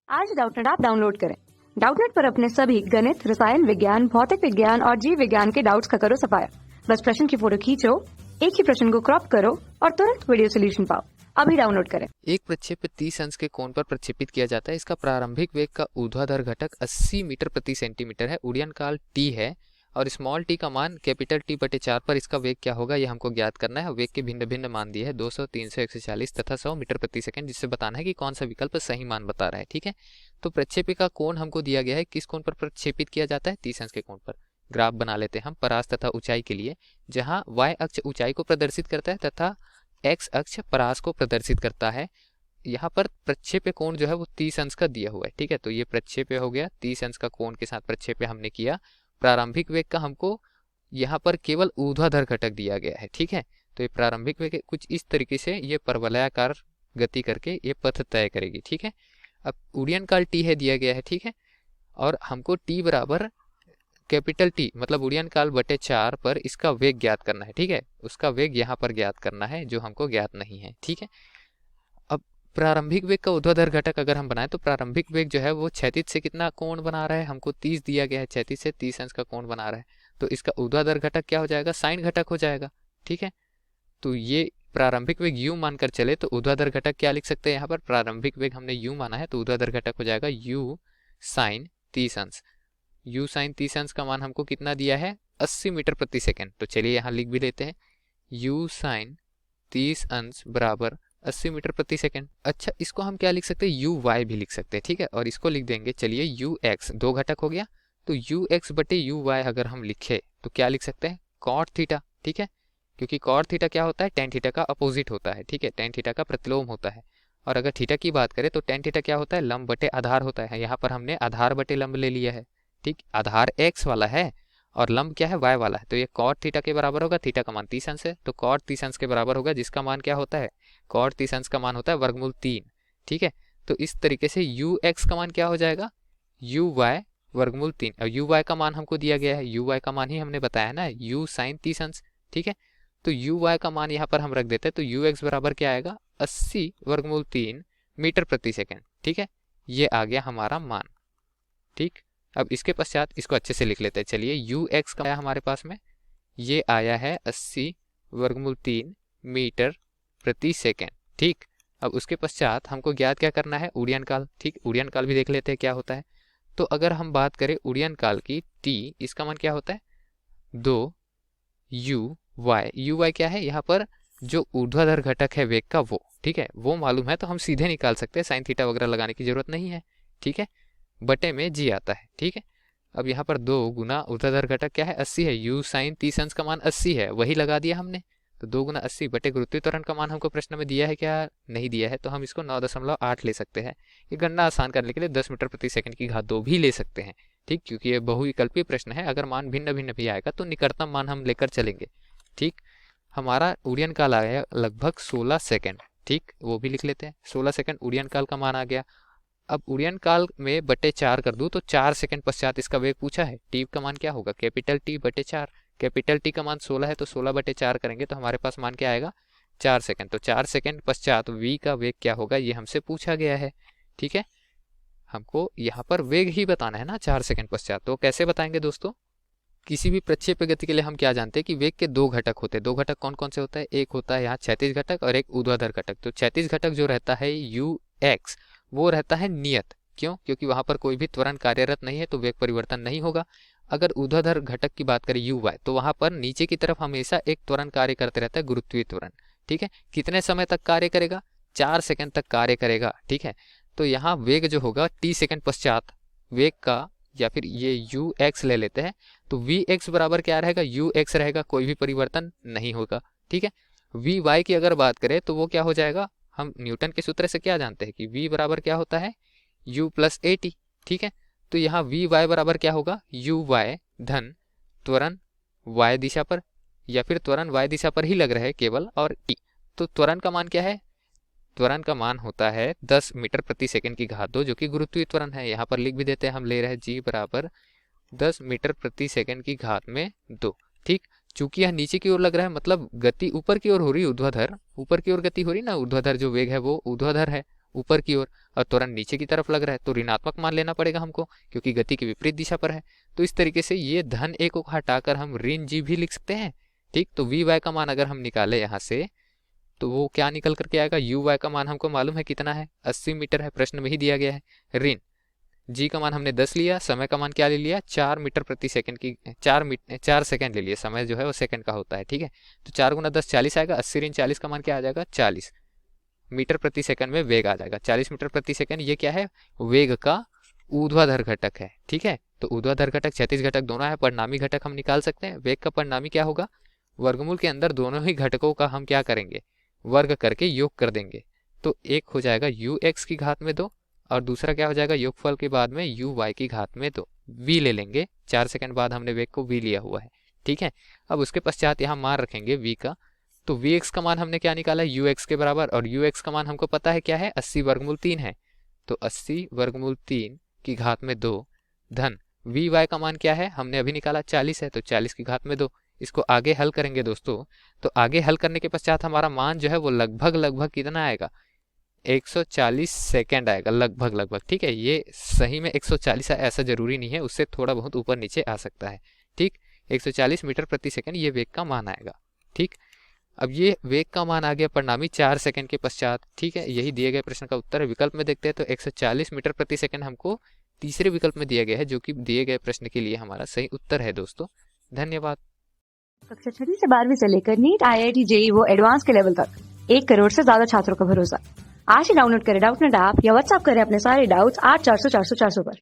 आज Doubtnut app download करें। Doubtnut पर अपने सभी गणित, रसायन विज्ञान, भौतिक विज्ञान और जीव विज्ञान के डाउट्स का करो सफाया। बस प्रश्न की फोटो खींचो, एक ही प्रश्न को क्रॉप करो और तुरंत वीडियो सोल्यूशन पाओ। अभी डाउनलोड करें। एक प्रक्षेप 30 अंश के कोण पर प्रक्षेपित किया जाता है। इसका प्रारंभिक वेग का ऊर्ध्वाधर घटक 80 मीटर प्रति सेंटीमीटर है। उड़ान काल t है और स्मॉल t का मान कैपिटल T बटे 4 पर इसका वेग क्या होगा ये हमको ज्ञात करना है। वेग के भिन्न भिन्न मान दिए है 200, 300, 140 तथा 100 मीटर प्रति सेकंड, जिससे बताना है कि कौन सा विकल्प सही मान बता रहा है। ठीक है, तो प्रक्षेप का कोण हमको दिया गया है। किस कोण पर प्रक्षेपित किया जाता है? 30 अंश के कोण पर। ग्राफ बना लेते हैं हम परास तथा ऊंचाई के लिए, जहां y अक्ष ऊंचाई को प्रदर्शित करता है तथा x अक्ष परास को प्रदर्शित करता है। यहाँ पर प्रक्षेप्य कोण जो है वो 30 अंश का दिया हुआ है। ठीक है, तो ये प्रक्षेप्य हो गया। 30 अंश का कोण के साथ प्रक्षेप्य हमने किया। प्रारंभिक वेग का हमको यहाँ पर केवल ऊर्ध्वाधर घटक दिया गया है। ठीक है, तो ये प्रारंभिक वेग कुछ इस तरीके से ये परवलयाकार गति करके ये पथ तय करेगी। ठीक है, अब उड़ान काल t है दिया गया है। ठीक है, और हमको t बराबर कैपिटल T मतलब उड़ान काल बटे 4 पर इसका वेग ज्ञात करना है। ठीक है, उसका वेग यहाँ पर ज्ञात करना है जो हमको ज्ञात नहीं है। ठीक है, अब प्रारंभिक वेग का ऊर्ध्वाधर घटक अगर हम बनाए तो प्रारंभिक वेग जो है वो क्षैतिज से कितना कोण बना रहा है? हमको 30 दिया गया है, क्षैतिज से 30 अंश का कोण बना रहा है। तो इसका ऊर्ध्वाधर घटक क्या हो जाएगा? साइन घटक हो जाएगा। ठीक है, तो ये प्रारंभिक वेग u मानकर चले तो ऊर्ध्वाधर घटक क्या लिख सकते हैं? यहाँ पर प्रारंभिक वेग हमने u माना है तो ऊर्ध्वाधर घटक हो जाएगा u साइन 30 अंश। u साइन 30 अंश का मान हमको कितना दिया है? 80 मीटर प्रति सेकंड। तो चलिए यहाँ लिख भी लेते हैं, u साइन 30 अंश बराबर 80 मीटर प्रति सेकंड। अच्छा, इसको हम क्या लिख सकते हैं? u y भी लिख सकते हैं। ठीक है, और इसको लिख देंगे, चलिए u x, दो घटक हो गया तो u x बटे u y अगर हम लिखे तो क्या लिख सकते हैं? Cot theta. ठीक है, क्योंकि कॉट थीटा क्या होता है? टेन थीटा का अपोजिट होता है। ठीक है, टेन थीटा का प्रतिलोम होता है। और अगर थीटा की बात करें तो टेन थीटा क्या होता है? लंब बटे आधार होता है। यहाँ पर हमने आधार बटे लंब ले लिया है। ठीक, आधार x वाला है और लंब क्या है? y वाला है। तो ये कॉट थीटा के बराबर होगा। थीटा का मान 30 अंश है तो कॉट 30 अंश के बराबर होगा, जिसका मान क्या होता है? कॉट 30 अंश का मान होता है वर्गमूल 3। ठीक है, तो इस तरीके से u x का मान क्या हो जाएगा? u y वर्गमूल 3। और u y का मान हमको दिया गया है, u y का मान ही हमने बताया ना, u साइन 30 अंश। ठीक है, तो u y का मान यहाँ पर हम रख देते हैं तो u x बराबर क्या आएगा? 80 वर्गमूल 3 मीटर प्रति सेकेंड। ठीक है, ये आ गया हमारा मान। ठीक, अब इसके पश्चात इसको अच्छे से लिख लेते हैं। चलिए u x का आया हमारे पास में, ये आया है 80 वर्गमूल 3 मीटर प्रति सेकेंड। ठीक, अब उसके पश्चात हमको ज्ञात क्या करना है? उड़ान काल। ठीक, उड़ान काल भी देख लेते हैं क्या होता है। तो अगर हम बात करें उड़ान काल की t, इसका मान क्या होता है? 2 u y क्या है? यहाँ पर जो ऊर्ध्वाधर घटक है वेग का वो, ठीक है, वो मालूम है तो हम सीधे निकाल सकते हैं, साइन थीटा वगैरह लगाने की जरूरत नहीं है। ठीक है, बटे में जी आता है। ठीक है, अब यहाँ पर 2 गुना ऊर्ध्वाधर घटक क्या है? 80 है। u साइन 30 अंश का मान 80 है, वही लगा दिया हमने। तो 2 गुना 80 बटे गुरुत्वीय त्वरण का मान हमको प्रश्न में दिया है क्या? नहीं दिया है, तो हम इसको 9.8 ले सकते हैं। ये गणना आसान करने के लिए 10 मीटर प्रति सेकंड की घात 2 भी ले सकते हैं। ठीक, क्योंकि ये बहुविकल्पीय प्रश्न है, अगर मान भिन्न भिन्न भी आएगा तो निकटतम मान हम लेकर चलेंगे। ठीक, हमारा उड़ान काल आया लगभग 16 सेकंड। ठीक, वो भी लिख लेते हैं, 16 सेकंड उड़ान काल का मान आ गया। अब उड़ान काल में बटे 4 कर दूं तो 4 सेकंड पश्चात इसका वेग पूछा है। टी का मान क्या होगा? कैपिटल T बटे 4। कैपिटल T का मान 16 है तो 16 बटे 4 करेंगे तो हमारे पास मान क्या आएगा? 4 सेकंड। तो 4 सेकंड पश्चात v का वेग क्या होगा ये हमसे पूछा गया है। ठीक है, हमको यहाँ पर वेग ही बताना है ना 4 सेकंड पश्चात। तो कैसे बताएंगे दोस्तों? किसी भी प्रक्षेप्य गति के लिए हम क्या जानते हैं कि वेग के 2 घटक होते हैं। 2 घटक कौन कौन से होता है? एक होता है यहाँ क्षैतिज घटक और एक ऊर्ध्वाधर घटक। तो क्षैतिज घटक जो रहता है u x, वो रहता है नियत। क्यों? क्योंकि वहां पर कोई भी त्वरण कार्यरत नहीं है तो वेग परिवर्तन नहीं होगा। अगर ऊर्ध्वाधर घटक की बात करें u y, तो वहां पर नीचे की तरफ हमेशा एक त्वरण कार्य करते रहता है, गुरुत्वीय त्वरण। ठीक है, कितने समय तक कार्य करेगा? 4 सेकंड तक कार्य करेगा। ठीक है, तो यहाँ वेग जो होगा t सेकंड पश्चात वेग का, या फिर ये u x ले लेते हैं तो v x बराबर क्या रहेगा? u x रहेगा, कोई भी परिवर्तन नहीं होगा। ठीक है, v y की अगर बात करें तो वो क्या हो जाएगा? हम न्यूटन के सूत्र से क्या जानते हैं कि v बराबर क्या होता है? u plus A T. ठीक है, तो यहाँ v y बराबर क्या होगा? u y धन त्वरण y दिशा पर, या फिर त्वरण y दिशा पर ही लग रहा है केवल, और t। तो त्वरण का मान क्या है? त्वरण का मान होता है 10 मीटर प्रति सेकंड की घात 2, जो कि गुरुत्वीय त्वरण है। यहाँ पर लिख भी देते हैं, हम ले रहे हैं g बराबर 10 मीटर प्रति सेकंड की घात में 2। ठीक, चूंकि यह नीचे की ओर लग रहा है मतलब गति ऊपर की ओर हो रही है, ऊर्ध्वाधर ऊपर की ओर गति हो रही ना, ऊर्ध्वाधर जो वेग है वो ऊर्ध्वाधर है, ऊपर की ओर और त्वरण नीचे की तरफ लग रहा है, तो ऋणात्मक मान लेना पड़ेगा हमको, क्योंकि गति की विपरीत दिशा पर है। तो इस तरीके से ये धन ए को हटाकर हम ऋण जी भी लिख सकते हैं। ठीक, तो वी वाई का मान अगर हम निकाले यहाँ से तो वो क्या निकल करके आएगा, यू वाई का मान हमको मालूम है कितना है, 80 मीटर है, प्रश्न में ही दिया गया है। ऋण जी का मान हमने 10 लिया, समय का मान क्या ले लिया, 4 मीटर प्रति सेकंड की 4 सेकंड ले लिया, समय जो है वो सेकंड का होता है। ठीक है, तो 4 गुना 10 40 आएगा, 80 ऋण 40 का मान क्या आ जाएगा, 40 मीटर प्रति सेकंड में वेग आ जाएगा। 40 मीटर प्रति सेकंड ये क्या है, वेग का ऊर्ध्वाधर घटक है। ठीक है, तो ऊर्ध्वाधर घटक क्षैतिज घटक दोनों है, परिणामी घटक हम निकाल सकते हैं। वेग का परिणामी क्या होगा, वर्गमूल के अंदर दोनों ही घटकों का हम क्या करेंगे, वर्ग करके योग कर देंगे। तो एक हो जाएगा यू एक्स की घात में 2 और दूसरा क्या हो जाएगा, योगफल के बाद में यू वाई की घात में 2। वी ले लेंगे, 4 सेकंड बाद हमने वेग को वी लिया हुआ है। ठीक है, अब उसके पश्चात यहाँ मान रखेंगे वी का, तो वी एक्स का मान हमने क्या निकाला है, यू एक्स के बराबर, और यू एक्स का मान हमको पता है क्या है, 80 वर्गमूल 3 है, तो 80 वर्गमूल 3 की घात में 2 धन वी वाई का मान क्या है, हमने अभी निकाला 40 है, तो 40 की घात में 2। इसको आगे हल करेंगे दोस्तों, तो आगे हल करने के पश्चात हमारा मान जो है वो लगभग कितना आएगा, 140 सेकेंड आएगा, लगभग। ठीक है, ये सही में 140 है ऐसा जरूरी नहीं है, उससे थोड़ा बहुत ऊपर नीचे आ सकता है। ठीक, 140 मीटर प्रति सेकंड ये वेग का मान आएगा। ठीक, अब ये वेग का मान आ गया परिणामी 4 सेकंड के पश्चात। ठीक है, यही दिए गए प्रश्न का उत्तर है। विकल्प में देखते हैं तो 140 मीटर प्रति सेकंड हमको तीसरे विकल्प में दिया गया है, जो कि दिए गए प्रश्न के लिए हमारा सही उत्तर है दोस्तों। धन्यवाद। कक्षा 6 से 12वीं से लेकर नीट, IIT, JEE वो एडवांस के लेवल तक 1 करोड़ से ज्यादा छात्रों का भरोसा। आज ही डाउनलोड करें डाउटनेट ऐप या व्हाट्सएप करें अपने सारे डाउट्स 8400 400 400 पर।